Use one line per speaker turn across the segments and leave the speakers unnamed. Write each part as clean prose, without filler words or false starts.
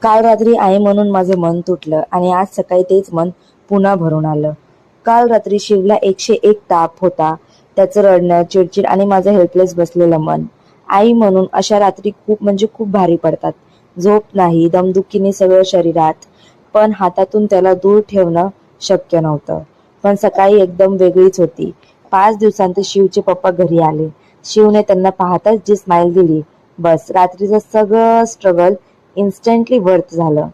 काल रात्री आई म्हणून माझं मन तुटलं आणि आज सकाळी तेच मन पुन्हा भरून आलं. काल रात्री शिवला 101 ताप होता. त्याचं रडणं, चिडचिड आणि माझं हेल्पलेस बसलेलं मन. आई म्हणून अशा रात्री खूप म्हणजे खूप भारी पडतात. झोप नाही, दमदुखीने सगळं शरीरात, पण हातातून त्याला दूर ठेवणं शक्य नव्हतं. पण सकाळी एकदम वेगळीच होती. 5 दिवसांत शिवचे पप्पा घरी आले. शिवने त्यांना पाहताच जी स्माईल दिली, बस रात्रीचं सगळं स्ट्रगल इन्स्टंटली वर्थ झालं.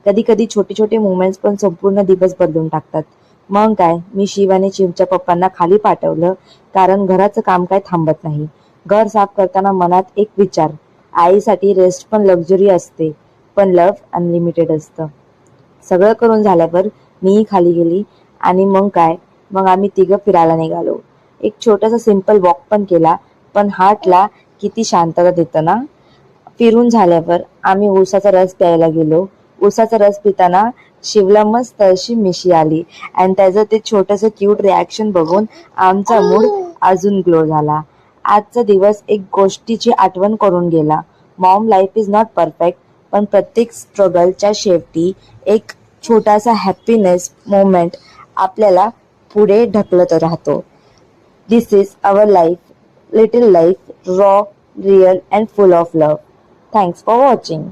कधी कधी छोटे छोटे मुवमेंट्स पण संपूर्ण दिवस बदलून टाकतात. मग काय, मी शिव आणि शिवच्या पप्पांना खाली पाठवलं, कारण घराचं काम काय थांबत नाही. घर साफ करताना मनात एक विचार, आईसाठी रेस्ट पण लक्झरी असते, पण लव्ह अनलिमिटेड असतं. सगळं करून झाल्यावर मीही खाली गेली आणि मग काय, मग आम्ही तिघं फिरायला निघालो. एक छोटासा सिंपल वॉक पण केला, पण हार्टला किती शांतता देतं ना. फिरून झाल्यावर आम्ही उसाचा रस प्यायला गेलो. उसाचा रस पिताना शिवला मस्त अशी मिशी आली आणि त्याचं ते छोटंसं क्यूट रिॲक्शन बघून आमचा मूड अजून ग्लो झाला. आजचा दिवस एक गोष्टीची आठवण करून गेला. Maugham, life is not perfect, पण प्रत्येक स्ट्रगलच्या शेवटी एक छोटासा हॅपीनेस मोमेंट आपल्याला पुढे ढकलत राहतो. This is our life, little life, raw, real and full of love. Thanks for watching.